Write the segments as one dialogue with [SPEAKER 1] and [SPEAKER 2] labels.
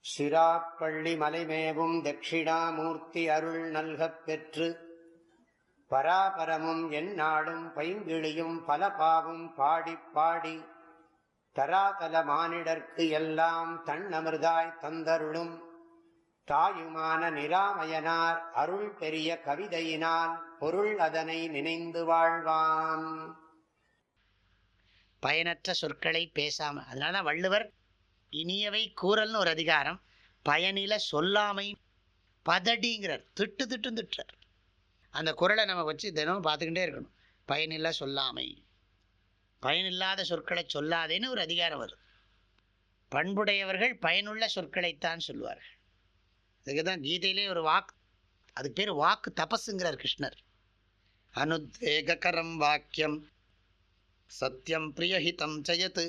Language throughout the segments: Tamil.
[SPEAKER 1] சிராப்பள்ளி மலைமேவும் தட்சிணாமூர்த்தி அருள் நல்கப் பெற்று பராபரமும் எந்நாடும் பைங்கிழியும் பல பாவும் பாடிப் பாடி தராதல மானிடர்க்கு எல்லாம் தன்னமிர்தாய் தந்தருளும் தாயுமான நிராமயனார் அருள் பெரிய கவிதையினால் பொருள் அதனை நினைந்து வாழ்வான்.
[SPEAKER 2] பயனற்ற சொற்களை பேசாம, அதனாலதான் வள்ளுவர் இனியவை கூறல்னு ஒரு அதிகாரம், பயனில சொல்லாமை பதடிங்கிறார். திட்டு திட்டும் திட்டுறார். அந்த குறளை நம்ம வச்சு தினமும் பார்த்துக்கிட்டே இருக்கணும். பயனில்ல சொல்லாமை, பயனில்லாத சொற்களை சொல்லாதேன்னு ஒரு அதிகாரம் வருது. பண்புடையவர்கள் பயனுள்ள சொற்களைத்தான் சொல்வார்கள். அதுக்கு தான் கீதையிலே ஒரு வாக்கு, அதுக்கு பேர் வாக்கு தபஸுங்கிறார் கிருஷ்ணர். அனுத்வேகரம் வாக்கியம் சத்தியம் பிரியஹிதம் சயத்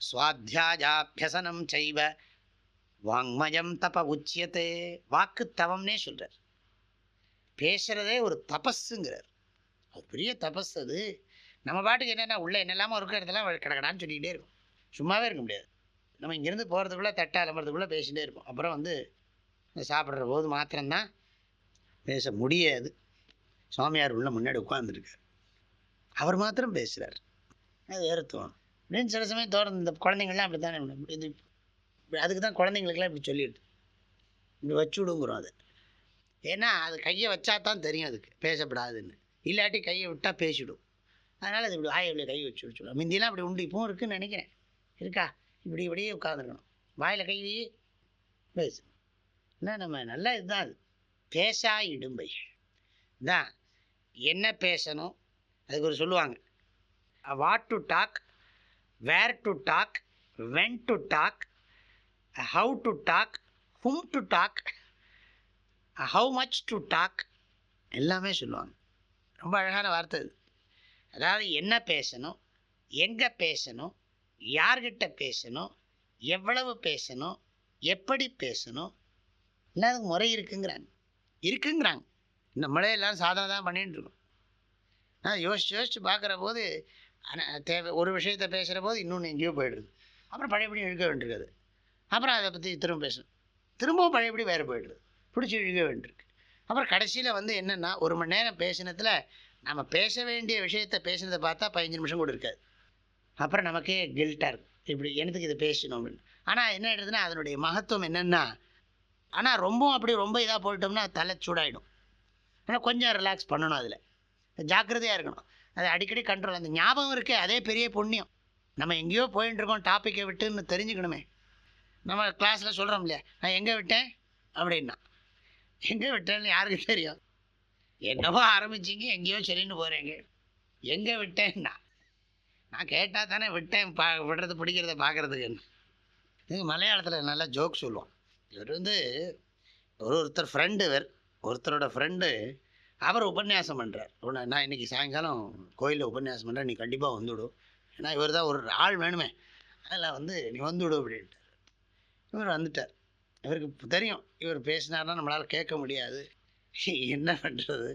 [SPEAKER 2] ஸ்வாத்யாயாபியசனம் செய்வ வாங்மயம் தப உச்சியத்தே. வாக்கு தவம்னே சொல்றார். பேசுறதே ஒரு தபஸுங்கிறார். அது பெரிய தபஸ். அது நம்ம பாட்டுக்கு என்னென்னா உள்ள என்னெல்லாமோ இருக்கிறதெல்லாம் கிடக்கடான்னு சொல்லிக்கிட்டே இருக்கும். சும்மாவே இருக்க முடியாது. நம்ம இங்கேருந்து போகிறதுக்குள்ளே தட்டை அலம்புறதுக்குள்ளே பேசிகிட்டே இருப்போம். அப்புறம் சாப்பிட்ற போது மாத்திரம்தான் பேச முடியாது. சுவாமியார் உள்ள முன்னாடி உட்காந்துருக்கார், அவர் மாத்திரம் பேசுகிறார். அது ஏறுத்துவோம் அப்படின்னு சில சமயம் தோணும். இந்த குழந்தைங்கள்லாம் அப்படி தானே, இது அதுக்கு தான் குழந்தைங்களுக்கெல்லாம் இப்படி சொல்லிடுது, இப்படி வச்சு விடுங்கிறோம். அது ஏன்னா அது கையை வச்சா தான் தெரியும் அதுக்கு பேசப்படாதுன்னு. இல்லாட்டி கையை விட்டால் பேசிவிடும். அதனால் அது இப்படி வாயை இப்படி கை வச்சு விடுவோம். முந்திலாம் அப்படி உண்டு, இப்பவும் இருக்குதுன்னு நினைக்கிறேன். இருக்கா? இப்படியே உட்காந்துருக்கணும், வாயில் கை பேசு. ஏன்னா நம்ம நல்லா இதுதான், அது பேசா இடும்பை தான். என்ன பேசணும் அதுக்கு ஒரு சொல்லுவாங்க, what to talk, where to talk, when to talk, how to talk, whom to talk, how much to talk, எல்லாமே சொல்லுவாங்க. ரொம்ப அழகான வார்த்தை இது. அதாவது என்ன பேசணும், எங்கே பேசணும், யார்கிட்ட பேசணும், எவ்வளவு பேசணும், எப்படி பேசணும், இல்லை அதுக்கு முறை இருக்குங்கிறாங்க. நம்மளே எல்லாம் சாதனை தான் பண்ணிட்டு இருக்கோம். யோசிச்சு பார்க்குற போது தேவை ஒரு விஷயத்தை பேசுகிற போது இன்னொன்று எங்கேயோ போயிடுது. அப்புறம் பழையபடி இழுக்க வேண்டியிருக்குது. அப்புறம் அதை பற்றி திரும்ப பேசணும், திரும்பவும் பழையபடி வேறு போயிடுது, பிடிச்சி இழுக்க வேண்டியிருக்கு. அப்புறம் கடைசியில் என்னென்னா ஒரு மணி நேரம் பேசினத்தில் நம்ம பேச வேண்டிய விஷயத்தை பேசினதை பார்த்தா 15 நிமிஷம் கூட இருக்காது. அப்புறம் நமக்கே கில்ட்டாக இருக்கும், இப்படி எனக்கு இதை பேசணும் அப்படின்னு. ஆனால் என்ன ஆகிடுதுன்னா அதனுடைய மகத்துவம் என்னென்னா, ஆனால் ரொம்ப இதாக போயிட்டோம்னா தலை சூடாகிடும். ஆனால் கொஞ்சம் ரிலாக்ஸ் பண்ணணும், அதில் ஜாக்கிரதையாக இருக்கணும். அது அடிக்கடி கண்ட்ரோல். அந்த ஞாபகம் இருக்கே, அதே பெரிய புண்ணியம். நம்ம எங்கேயோ போயின்னு இருக்கோம், டாப்பிக்கை விட்டுன்னு தெரிஞ்சுக்கணுமே. நம்ம கிளாஸில் சொல்கிறோம் இல்லையா, நான் எங்கே விட்டேன் அப்படின்னா, எங்கே விட்டேன்னு யாருக்கு தெரியும்? என்னவோ ஆரம்பிச்சிங்க, எங்கேயோ சரின்னு போகிறேங்க, எங்கே விட்டேன்னா நான் கேட்டால் தானே விட்டேன், விடுறது பிடிக்கிறத பார்க்குறதுக்குன்னு. இது மலையாளத்தில் நல்லா ஜோக் சொல்லுவோம். இவர் ஒருத்தர் ஃப்ரெண்டு, ஒருத்தரோட ஃப்ரெண்டு அவர் உபன்யாசம் பண்ணுறார். நான் இன்றைக்கி சாயங்காலம் கோயிலில் உபன்யாசம் பண்ணுறேன், நீ கண்டிப்பாக வந்துவிடும், ஏன்னா இவர் தான் ஒரு ஆள் வேணுமே, அதில் நீ வந்துவிடும் அப்படின்ட்டு. இவர் வந்துட்டார். இவருக்கு தெரியும் இவர் பேசினார்னா நம்மளால் கேட்க முடியாது, என்ன பண்ணுறது,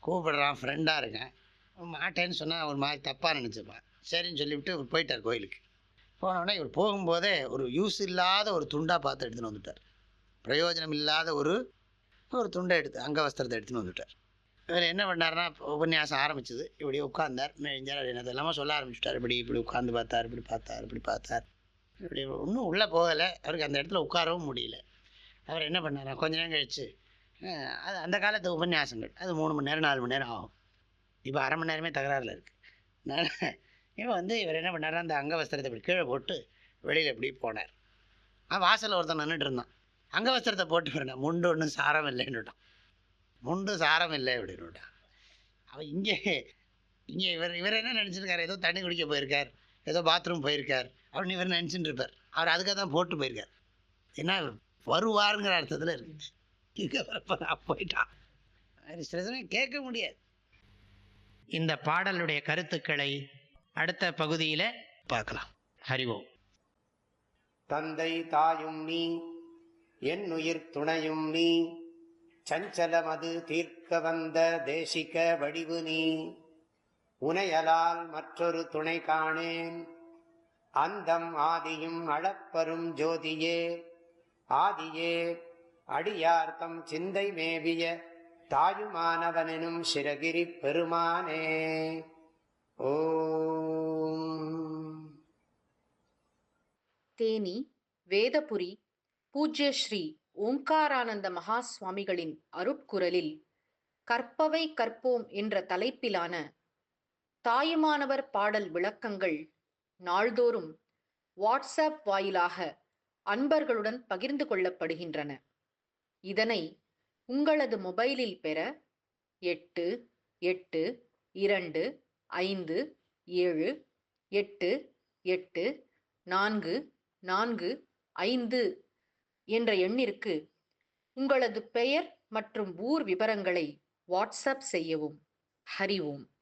[SPEAKER 2] கூப்பிடுறான், ஃப்ரெண்டாக இருக்கேன், மாட்டேன்னு சொன்னால் ஒரு மாதிரி தப்பாக நினச்சிப்பான். சரின்னு சொல்லிவிட்டு இவர் போயிட்டார் கோயிலுக்கு. போனோடனே இவர் போகும்போதே ஒரு யூஸ் இல்லாத ஒரு துண்டாக பார்த்து எடுத்துன்னு வந்துட்டார். பிரயோஜனம் இல்லாத ஒரு துண்டை எடுத்து, அங்கவஸ்திரத்தை எடுத்துன்னு வந்துட்டார். இவர் என்ன பண்ணார்னா, உபன்யாசம் ஆரம்பிச்சது, இப்படி உட்கார்ந்தார், என்னது எல்லாமே சொல்ல ஆரம்பிச்சுட்டார். இப்படி உட்காந்து பார்த்தார், இப்படி பார்த்தார், இப்படி இன்னும் உள்ளே போகலை. அவருக்கு அந்த இடத்துல உட்காரவும் முடியல. அவர் என்ன பண்ணார், கொஞ்ச நேரம் கழிச்சு, அது அந்த காலத்து உபன்யாசங்கள் அது 3 மணி நேரம் 4 மணி நேரம் ஆகும். இப்போ அரை மணி நேரமே தகராறில் இருக்குது. இவர் என்ன பண்ணார், அந்த அங்கவஸ்திரத்தை இப்படி கீழே போட்டு வெளியில் இப்படி போனார். வாசலில் ஒருத்தன் நின்றுட்டு இருந்தான். அங்கவஸ்திரத்தை போட்டு போயிருந்தான், முண்டு ஒன்றும் சாரம் இல்லைன்னுட்டான். முண்டு சாரம் இல்லை அப்படின்னுட்டான். அவன் இங்கே இவர் என்ன நினச்சிருக்காரு, ஏதோ தண்ணி குடிக்க போயிருக்கார், ஏதோ பாத்ரூம் போயிருக்கார் அப்படின்னு இவர் நினச்சிட்டு இருப்பார். அவர் அதுக்காக தான் போட்டு போயிருக்கார். ஏன்னா வருவாருங்கிற அர்த்தத்தில் இருக்கு. இங்கே போயிட்டான், சில சமயம் கேட்க முடியாது. இந்த பாடலுடைய கருத்துக்களை அடுத்த பகுதியில் பார்க்கலாம். ஹரிவோம்.
[SPEAKER 1] தந்தை தாயும் நீ, என் உயிர் துணையும் நீ, சஞ்சலமது தீர்க்க வந்த தேசிக வடிவு நீ, உனையலால் மற்றொரு துணை காணேன், அந்தம் ஆதியும் அளப்பரும் ஜோதியே, ஆதியே அடியார்த்தம் சிந்தை மேவிய தாயுமானவனெனும் சிரகிரி பெருமானே. ஓம்.
[SPEAKER 3] தேனி வேதபுரி பூஜ்ய ஸ்ரீ ஓம்காரானந்த மகா சுவாமிகளின் அருட்குரலில் கற்பவை கற்போம் என்ற தலைப்பிலான தாயுமானவர் பாடல் விளக்கங்கள் நாள்தோறும் வாட்ஸ்அப் வாயிலாக அன்பர்களுடன் பகிர்ந்து கொள்ளப்படுகின்றன. இதனை உங்களது மொபைலில் பெற 8825 என்ற எண்ணிற்கு உங்களது பெயர் மற்றும் ஊர் விவரங்களை வாட்ஸ்அப் செய்யவும். ஹரி ஓம்.